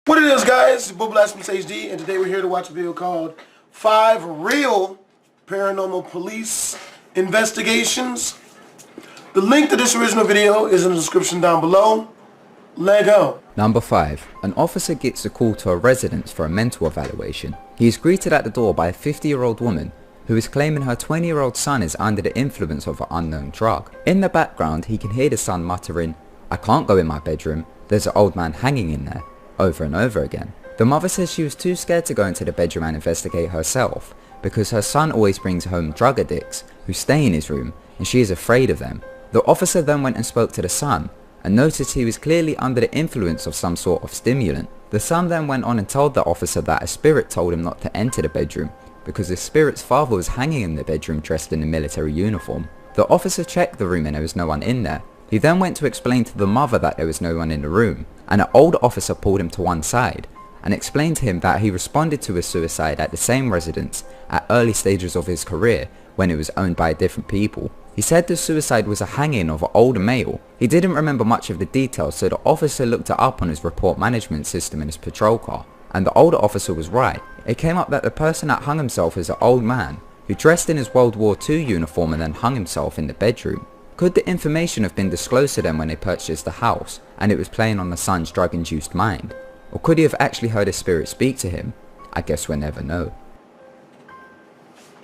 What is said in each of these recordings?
What it is, guys, it's Blastphamoushd, and today we're here to watch a video called 5 Real Paranormal Police Investigations. The link to this original video is in the description down below. Let go. Number 5. An officer gets a call to a residence for a mental evaluation. He is greeted at the door by a 50-year-old woman who is claiming her 20-year-old son is under the influence of an unknown drug. In the background, he can hear the son muttering, "I can't go in my bedroom, there's an old man hanging in there," over and over again. The mother says she was too scared to go into the bedroom and investigate herself because her son always brings home drug addicts who stay in his room and she is afraid of them. The officer then went and spoke to the son and noticed he was clearly under the influence of some sort of stimulant. The son then went on and told the officer that a spirit told him not to enter the bedroom because the spirit's father was hanging in the bedroom dressed in a military uniform. The officer checked the room and there was no one in there. He then went to explain to the mother that there was no one in the room, and an older officer pulled him to one side and explained to him that he responded to a suicide at the same residence at early stages of his career when it was owned by different people. He said the suicide was a hanging of an older male. He didn't remember much of the details, so the officer looked it up on his report management system in his patrol car, and the older officer was right. It came up that the person that hung himself is an old man who dressed in his World War II uniform and then hung himself in the bedroom. Could the information have been disclosed to them when they purchased the house and it was playing on the son's drug-induced mind? Or could he have actually heard a spirit speak to him? I guess we'll never know.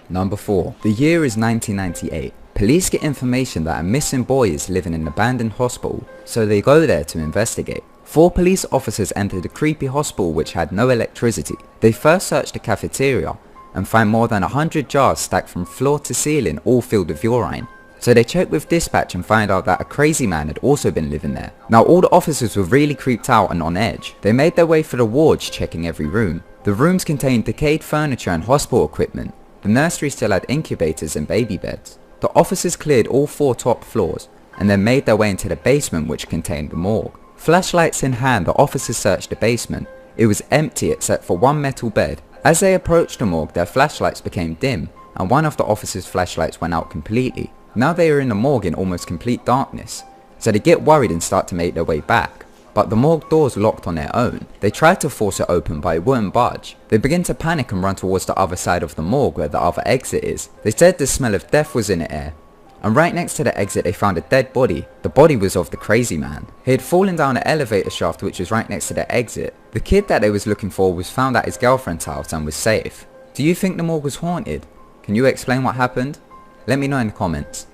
Number 4. The year is 1998. Police get information that a missing boy is living in an abandoned hospital, so they go there to investigate. 4 police officers enter the creepy hospital which had no electricity. They first search the cafeteria and find more than 100 jars stacked from floor to ceiling, all filled with urine. So they check with dispatch and find out that a crazy man had also been living there. Now all the officers were really creeped out and on edge. They made their way through the wards, checking every room. The rooms contained decayed furniture and hospital equipment. The nursery still had incubators and baby beds. The officers cleared all 4 top floors and then made their way into the basement which contained the morgue. Flashlights in hand, the officers searched the basement. It was empty except for one metal bed. As they approached the morgue, their flashlights became dim and one of the officers' flashlights went out completely. Now they are in the morgue in almost complete darkness, so they get worried and start to make their way back. But the morgue doors locked on their own. They tried to force it open but it wouldn't budge. They begin to panic and run towards the other side of the morgue where the other exit is. They said the smell of death was in the air, and right next to the exit they found a dead body. The body was of the crazy man. He had fallen down an elevator shaft which was right next to the exit. The kid that they was looking for was found at his girlfriend's house and was safe. Do you think the morgue was haunted? Can you explain what happened? Let me know in the comments.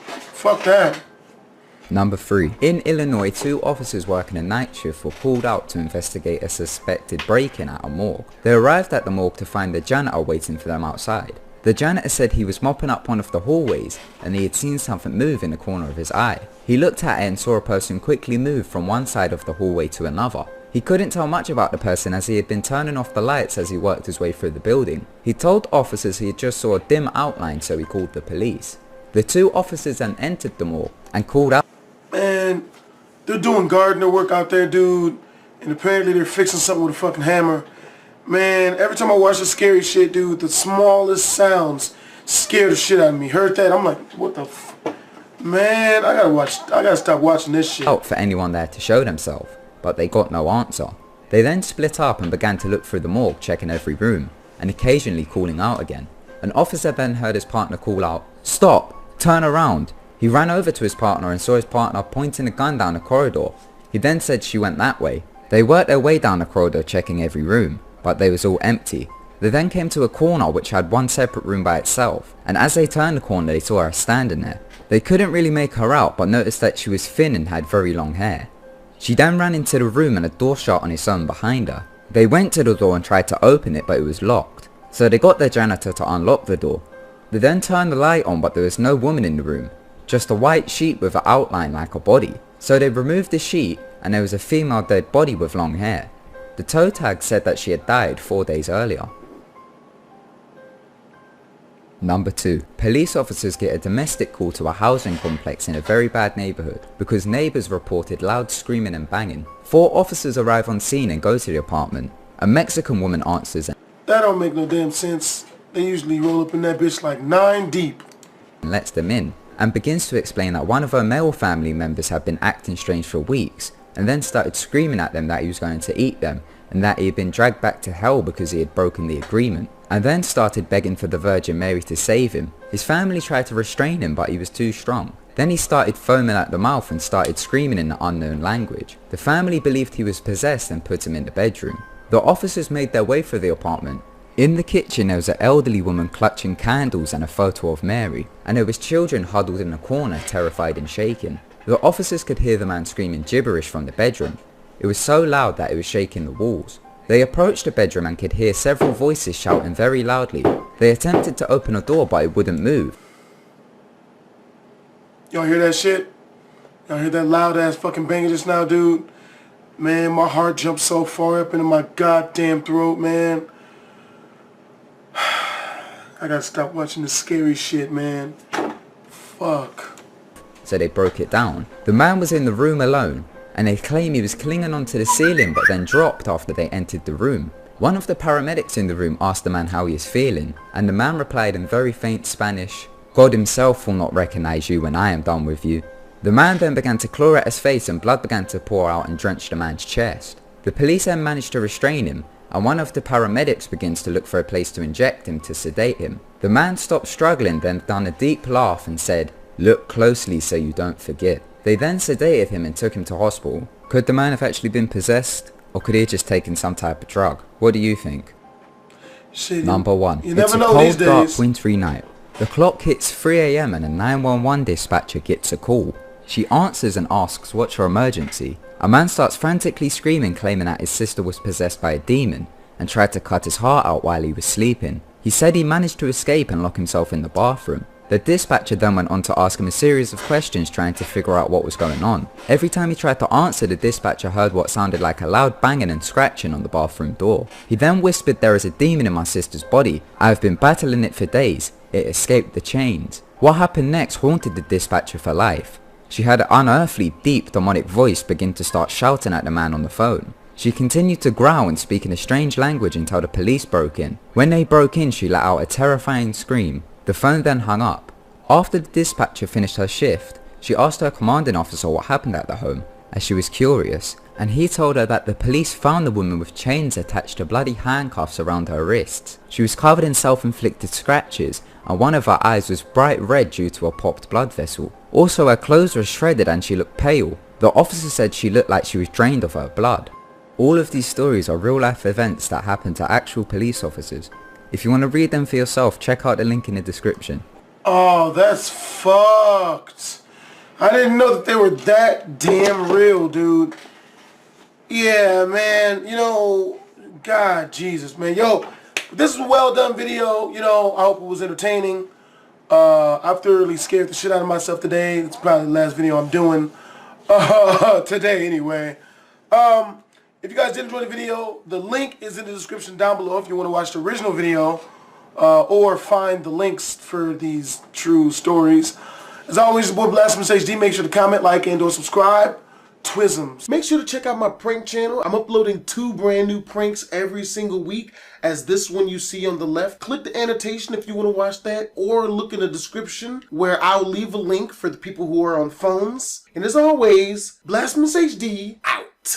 Fuck that. Number 3. In Illinois, 2 officers working a night shift were pulled out to investigate a suspected break-in at a morgue. They arrived at the morgue to find the janitor waiting for them outside. The janitor said he was mopping up one of the hallways and he had seen something move in the corner of his eye. He looked at it and saw a person quickly move from one side of the hallway to another. He couldn't tell much about the person as he had been turning off the lights as he worked his way through the building. He told officers he had just saw a dim outline, so he called the police. The 2 officers then entered the morgue and called out, Man, they're doing gardener work out there, dude, and apparently they're fixing something with a fucking hammer. Man, every time I watch this scary shit, dude, the smallest sounds scare the shit out of me. Heard that? I'm like, what the f... Man, I gotta stop watching this shit. Out for anyone there to show themselves, but they got no answer. They then split up and began to look through the morgue, checking every room, and occasionally calling out again. An officer then heard his partner call out, "Stop! Turn around!" He ran over to his partner and saw his partner pointing a gun down the corridor. He then said she went that way. They worked their way down the corridor checking every room, but they was all empty. They then came to a corner which had one separate room by itself, and as they turned the corner they saw her standing there. They couldn't really make her out but noticed that she was thin and had very long hair. She then ran into the room and a door shut on its own behind her. They went to the door and tried to open it but it was locked, so they got their janitor to unlock the door. They then turned the light on but there was no woman in the room, just a white sheet with an outline like a body. So they removed the sheet and there was a female dead body with long hair. The toe tag said that she had died 4 days earlier. Number 2. Police officers get a domestic call to a housing complex in a very bad neighbourhood because neighbours reported loud screaming and banging. 4 officers arrive on scene and go to the apartment. A Mexican woman answers and that don't make no damn sense. They usually roll up in that bitch like 9 deep. Lets them in and begins to explain that one of her male family members had been acting strange for weeks and then started screaming at them that he was going to eat them and that he had been dragged back to hell because he had broken the agreement, and then started begging for the Virgin Mary to save him. His family tried to restrain him, but he was too strong. Then he started foaming at the mouth and started screaming in an unknown language. The family believed he was possessed and put him in the bedroom. The officers made their way through the apartment. In the kitchen there was an elderly woman clutching candles and a photo of Mary, and there was children huddled in a corner, terrified and shaken. The officers could hear the man screaming gibberish from the bedroom. It was so loud that it was shaking the walls. They approached the bedroom and could hear several voices shouting very loudly. They attempted to open a door, but it wouldn't move. Y'all hear that shit? Y'all hear that loud ass fucking banging just now, dude? Man, my heart jumped so far up into my goddamn throat, man. I gotta stop watching this scary shit, man. Fuck. So they broke it down. The man was in the room alone, and they claim he was clinging onto the ceiling but then dropped after they entered the room. One of the paramedics in the room asked the man how he is feeling, and the man replied in very faint Spanish, "God himself will not recognize you when I am done with you." The man then began to claw at his face and blood began to pour out and drench the man's chest. The police then managed to restrain him, and one of the paramedics begins to look for a place to inject him to sedate him. The man stopped struggling, then done a deep laugh and said, "Look closely so you don't forget." They then sedated him and took him to hospital. Could the man have actually been possessed, or could he have just taken some type of drug? What do you think? Shit, Number 1. you It's never a know these cold, dark, days. wintry night. The clock hits 3 AM and a 911 dispatcher gets a call. She answers and asks what's your emergency. A man starts frantically screaming, claiming that his sister was possessed by a demon and tried to cut his heart out while he was sleeping. He said he managed to escape and lock himself in the bathroom. The dispatcher then went on to ask him a series of questions trying to figure out what was going on. Every time he tried to answer, the dispatcher heard what sounded like a loud banging and scratching on the bathroom door. He then whispered, "There is a demon in my sister's body. I have been battling it for days. It escaped the chains." What happened next haunted the dispatcher for life. She had an unearthly, deep, demonic voice begin to start shouting at the man on the phone. She continued to growl and speak in a strange language until the police broke in. When they broke in, she let out a terrifying scream. The phone then hung up. After the dispatcher finished her shift, she asked her commanding officer what happened at the home, as she was curious, and he told her that the police found the woman with chains attached to bloody handcuffs around her wrists. She was covered in self-inflicted scratches, and one of her eyes was bright red due to a popped blood vessel. Also, her clothes were shredded and she looked pale. The officer said she looked like she was drained of her blood. All of these stories are real life events that happened to actual police officers. If you want to read them for yourself, check out the link in the description. Oh, that's fucked. I didn't know that they were that damn real, dude. Yeah, man. You know, God, Jesus, man. Yo, this is a well done video. You know, I hope it was entertaining. I've thoroughly scared the shit out of myself today. It's probably the last video I'm doing today anyway. If you guys did enjoy the video, the link is in the description down below if you want to watch the original video or find the links for these true stories. As always, your boy Blastphamoushd. Make sure to comment, like, and or subscribe. Twisms. Make sure to check out my prank channel. I'm uploading 2 brand new pranks every single week, as this one you see on the left. Click the annotation if you want to watch that, or look in the description where I'll leave a link for the people who are on phones. And as always, Blastphamoushd out.